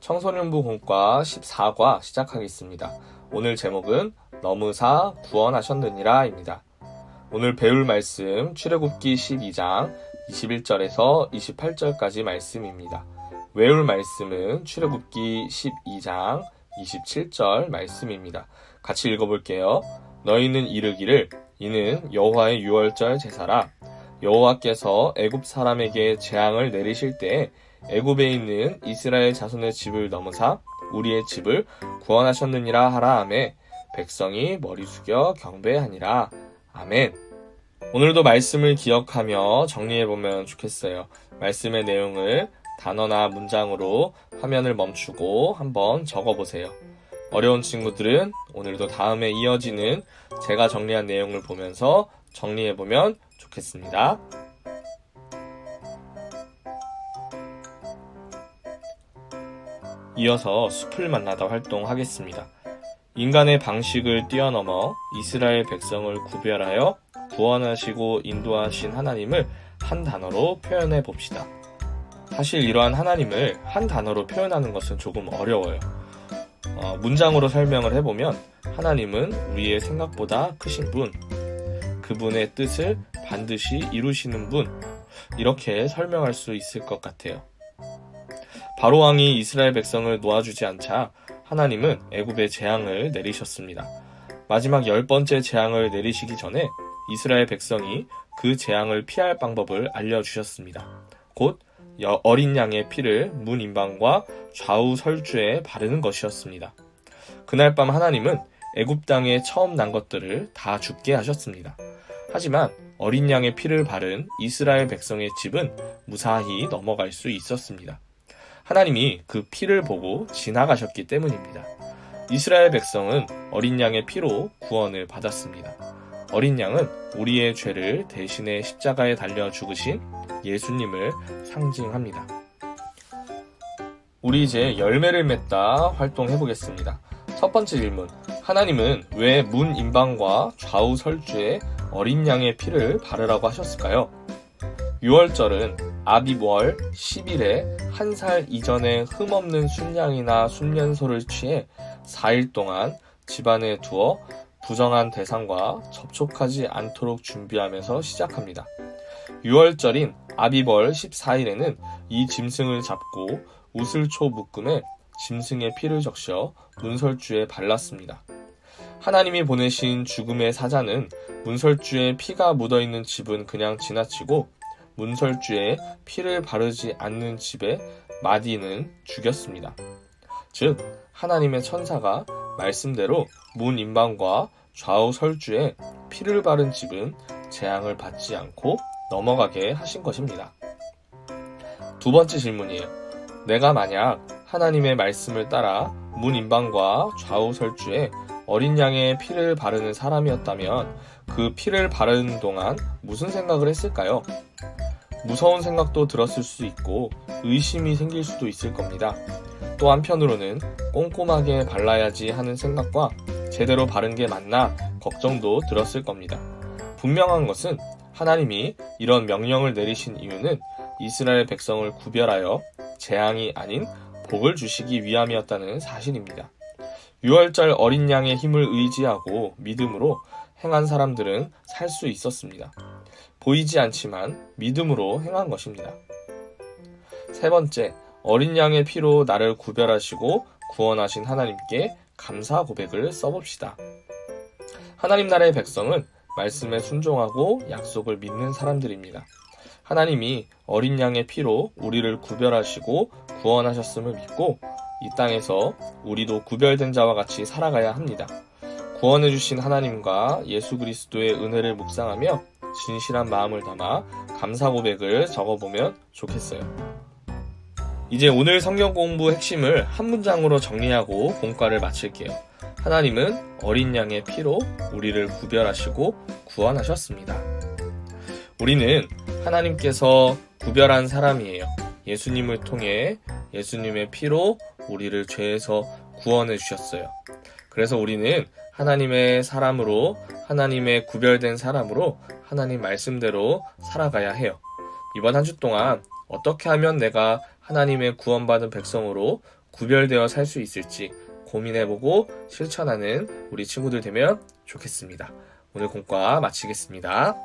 청소년부 공과 14과 시작하겠습니다. 오늘 제목은 너무사 구원하셨느니라 입니다. 오늘 배울 말씀 출애굽기 12장 21절에서 28절까지 말씀입니다. 외울 말씀은 출애굽기 12장 27절 말씀입니다. 같이 읽어볼게요. 너희는 이르기를 이는 여호와의 유월절 제사라. 여호와께서 애굽 사람에게 재앙을 내리실 때에 애굽에 있는 이스라엘 자손의 집을 넘으사 우리의 집을 구원하셨느니라 하라 하매 백성이 머리 숙여 경배하니라. 아멘. 오늘도 말씀을 기억하며 정리해보면 좋겠어요. 말씀의 내용을 단어나 문장으로 화면을 멈추고 한번 적어보세요. 어려운 친구들은 오늘도 다음에 이어지는 제가 정리한 내용을 보면서 정리해보면 좋겠습니다. 이어서 숲을 만나다 활동하겠습니다. 인간의 방식을 뛰어넘어 이스라엘 백성을 구별하여 구원하시고 인도하신 하나님을 한 단어로 표현해 봅시다. 사실 이러한 하나님을 한 단어로 표현하는 것은 조금 어려워요. 문장으로 설명을 해보면 하나님은 우리의 생각보다 크신 분, 그분의 뜻을 반드시 이루시는 분, 이렇게 설명할 수 있을 것 같아요. 바로왕이 이스라엘 백성을 놓아주지 않자 하나님은 애굽에 재앙을 내리셨습니다. 마지막 10번째 재앙을 내리시기 전에 이스라엘 백성이 그 재앙을 피할 방법을 알려주셨습니다. 곧 어린 양의 피를 문 인방과 좌우 설주에 바르는 것이었습니다. 그날 밤 하나님은 애굽 땅에 처음 난 것들을 다 죽게 하셨습니다. 하지만 어린 양의 피를 바른 이스라엘 백성의 집은 무사히 넘어갈 수 있었습니다. 하나님이 그 피를 보고 지나가셨기 때문입니다. 이스라엘 백성은 어린 양의 피로 구원을 받았습니다. 어린 양은 우리의 죄를 대신해 십자가에 달려 죽으신 예수님을 상징합니다. 우리 이제 열매를 맺다 활동해보겠습니다. 첫 번째 질문, 하나님은 왜 문 인방과 좌우 설주에 어린 양의 피를 바르라고 하셨을까요? 유월절은 아비월 10일에 한 살 이전에 흠없는 순양이나 순년소를 취해 4일 동안 집안에 두어 부정한 대상과 접촉하지 않도록 준비하면서 시작합니다. 유월절인 아비월 14일에는 이 짐승을 잡고 우슬초 묶음에 짐승의 피를 적셔 문설주에 발랐습니다. 하나님이 보내신 죽음의 사자는 문설주에 피가 묻어있는 집은 그냥 지나치고 문설주에 피를 바르지 않는 집에 마디는 죽였습니다. 즉 하나님의 천사가 말씀대로 문 인방과 좌우 설주에 피를 바른 집은 재앙을 받지 않고 넘어가게 하신 것입니다. 두 번째 질문이에요. 내가 만약 하나님의 말씀을 따라 문 인방과 좌우 설주에 어린 양의 피를 바르는 사람이었다면 그 피를 바르는 동안 무슨 생각을 했을까요? 무서운 생각도 들었을 수 있고 의심이 생길 수도 있을 겁니다. 또 한편으로는 꼼꼼하게 발라야지 하는 생각과 제대로 바른 게 맞나 걱정도 들었을 겁니다. 분명한 것은 하나님이 이런 명령을 내리신 이유는 이스라엘 백성을 구별하여 재앙이 아닌 복을 주시기 위함이었다는 사실입니다. 유월절 어린 양의 힘을 의지하고 믿음으로 행한 사람들은 살 수 있었습니다. 보이지 않지만 믿음으로 행한 것입니다. 세 번째, 어린 양의 피로 나를 구별하시고 구원하신 하나님께 감사 고백을 써봅시다. 하나님 나라의 백성은 말씀에 순종하고 약속을 믿는 사람들입니다. 하나님이 어린 양의 피로 우리를 구별하시고 구원하셨음을 믿고 이 땅에서 우리도 구별된 자와 같이 살아가야 합니다. 구원해 주신 하나님과 예수 그리스도의 은혜를 묵상하며 진실한 마음을 담아 감사 고백을 적어보면 좋겠어요. 이제 오늘 성경 공부 핵심을 한 문장으로 정리하고 본과를 마칠게요. 하나님은 어린 양의 피로 우리를 구별하시고 구원하셨습니다. 우리는 하나님께서 구별한 사람이에요. 예수님을 통해 예수님의 피로 우리를 죄에서 구원해 주셨어요. 그래서 우리는 하나님의 사람으로, 하나님의 구별된 사람으로 하나님 말씀대로 살아가야 해요. 이번 한 주 동안 어떻게 하면 내가 하나님의 구원받은 백성으로 구별되어 살 수 있을지 고민해보고 실천하는 우리 친구들 되면 좋겠습니다. 오늘 공과 마치겠습니다.